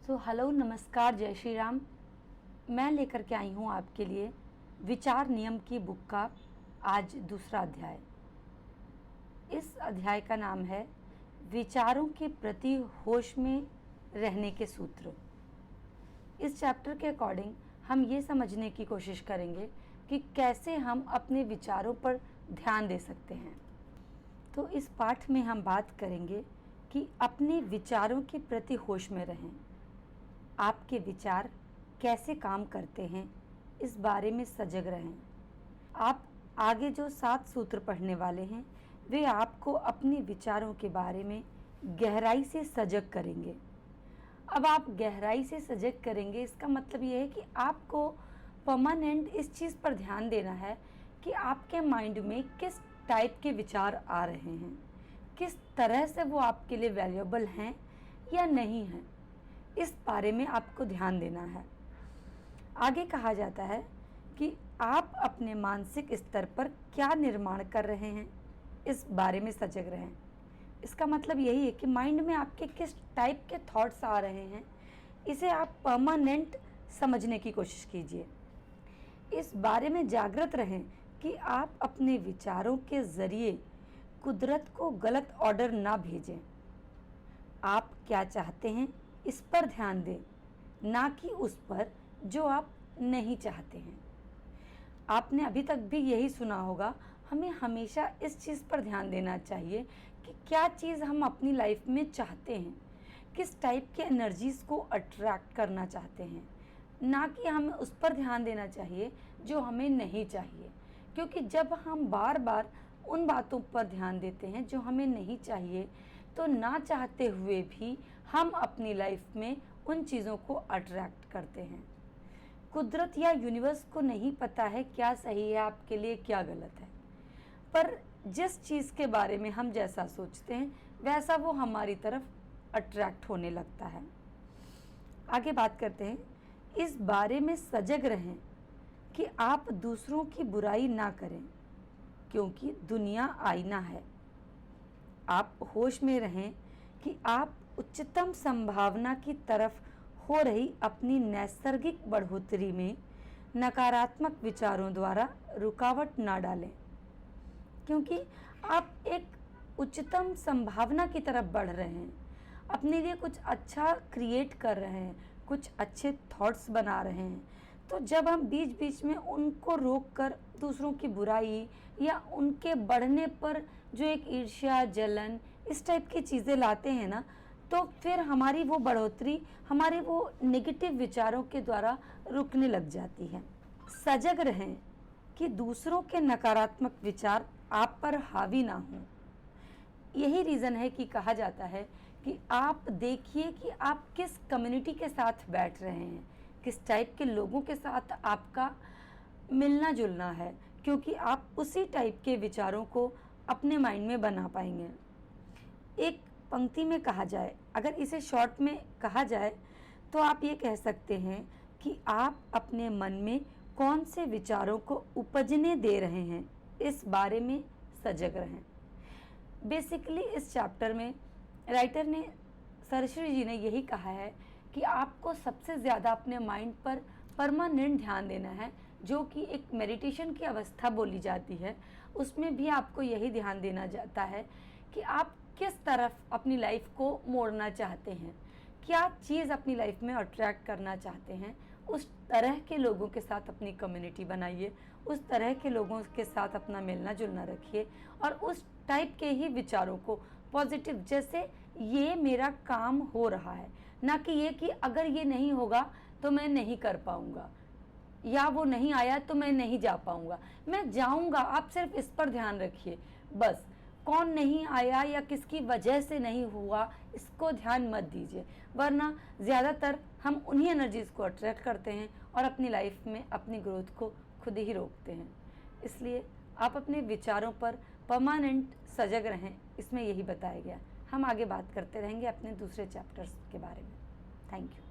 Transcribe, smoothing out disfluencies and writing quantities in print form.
Hello नमस्कार जय श्री राम। मैं लेकर के आई हूँ आपके लिए विचार नियम की बुक का आज दूसरा अध्याय। इस अध्याय का नाम है विचारों के प्रति होश में रहने के सूत्र। इस चैप्टर के अकॉर्डिंग हम ये समझने की कोशिश करेंगे कि कैसे हम अपने विचारों पर ध्यान दे सकते हैं। तो इस पाठ में हम बात करेंगे कि अपने विचारों के प्रति होश में रहें। आपके विचार कैसे काम करते हैं इस बारे में सजग रहें। आप आगे जो 7 सूत्र पढ़ने वाले हैं वे आपको अपने विचारों के बारे में गहराई से सजग करेंगे। अब आप गहराई से सजग करेंगे इसका मतलब ये है कि आपको परमानेंट इस चीज़ पर ध्यान देना है कि आपके माइंड में किस टाइप के विचार आ रहे हैं, किस तरह से वो आपके लिए वैल्यूएबल हैं या नहीं हैं, इस बारे में आपको ध्यान देना है। आगे कहा जाता है कि आप अपने मानसिक स्तर पर क्या निर्माण कर रहे हैं इस बारे में सजग रहें। इसका मतलब यही है कि माइंड में आपके किस टाइप के थॉट्स आ रहे हैं, इसे आप परमानेंट समझने की कोशिश कीजिए। इस बारे में जागृत रहें कि आप अपने विचारों के ज़रिए कुदरत को गलत ऑर्डर ना भेजें। आप क्या चाहते हैं इस पर ध्यान दें, ना कि उस पर जो आप नहीं चाहते हैं। आपने अभी तक भी यही सुना होगा, हमें हमेशा इस चीज़ पर ध्यान देना चाहिए कि क्या चीज़ हम अपनी लाइफ में चाहते हैं, किस टाइप के एनर्जीज़ को अट्रैक्ट करना चाहते हैं, ना कि हमें उस पर ध्यान देना चाहिए जो हमें नहीं चाहिए। क्योंकि जब हम बार बार उन बातों पर ध्यान देते हैं जो हमें नहीं चाहिए, तो ना चाहते हुए भी हम अपनी लाइफ में उन चीज़ों को अट्रैक्ट करते हैं। कुदरत या यूनिवर्स को नहीं पता है क्या सही है आपके लिए, क्या गलत है, पर जिस चीज़ के बारे में हम जैसा सोचते हैं वैसा वो हमारी तरफ अट्रैक्ट होने लगता है। आगे बात करते हैं, इस बारे में सजग रहें कि आप दूसरों की बुराई ना करें, क्योंकि दुनिया आईना है। आप होश में रहें कि आप उच्चतम संभावना की तरफ हो रही अपनी नैसर्गिक बढ़ोतरी में नकारात्मक विचारों द्वारा रुकावट ना डालें, क्योंकि आप एक उच्चतम संभावना की तरफ बढ़ रहे हैं, अपने लिए कुछ अच्छा क्रिएट कर रहे हैं, कुछ अच्छे थॉट्स बना रहे हैं। तो जब हम बीच बीच में उनको रोककर दूसरों की बुराई या उनके बढ़ने पर जो एक ईर्ष्या, जलन, इस टाइप की चीज़ें लाते हैं ना, तो फिर हमारी वो बढ़ोतरी हमारे वो नेगेटिव विचारों के द्वारा रुकने लग जाती है। सजग रहें कि दूसरों के नकारात्मक विचार आप पर हावी ना हों। यही रीज़न है कि कहा जाता है कि आप देखिए कि आप किस कम्युनिटी के साथ बैठ रहे हैं, किस टाइप के लोगों के साथ आपका मिलना जुलना है, क्योंकि आप उसी टाइप के विचारों को अपने माइंड में बना पाएंगे। एक पंक्ति में कहा जाए, अगर इसे शॉर्ट में कहा जाए तो आप ये कह सकते हैं कि आप अपने मन में कौन से विचारों को उपजने दे रहे हैं इस बारे में सजग रहें। बेसिकली इस चैप्टर में राइटर ने, सरश्री जी ने यही कहा है कि आपको सबसे ज़्यादा अपने माइंड पर परमानेंट ध्यान देना है, जो कि एक मेडिटेशन की अवस्था बोली जाती है। उसमें भी आपको यही ध्यान देना जाता है कि आप किस तरफ अपनी लाइफ को मोड़ना चाहते हैं, क्या चीज़ अपनी लाइफ में अट्रैक्ट करना चाहते हैं। उस तरह के लोगों के साथ अपनी कम्युनिटी बनाइए, उस तरह के लोगों के साथ अपना मिलना जुलना रखिए और उस टाइप के ही विचारों को पॉजिटिव, जैसे ये मेरा काम हो रहा है, ना कि ये कि अगर ये नहीं होगा तो मैं नहीं कर पाऊँगा, या वो नहीं आया तो मैं नहीं जा पाऊँगा। मैं जाऊँगा, आप सिर्फ इस पर ध्यान रखिए बस। कौन नहीं आया या किसकी वजह से नहीं हुआ इसको ध्यान मत दीजिए, वरना ज़्यादातर हम उन्हीं एनर्जीज़ को अट्रैक्ट करते हैं और अपनी लाइफ में अपनी ग्रोथ को खुद ही रोकते हैं। इसलिए आप अपने विचारों पर परमानेंट सजग रहें, इसमें यही बताया गया। हम आगे बात करते रहेंगे अपने दूसरे चैप्टर्स के बारे में। Thank you.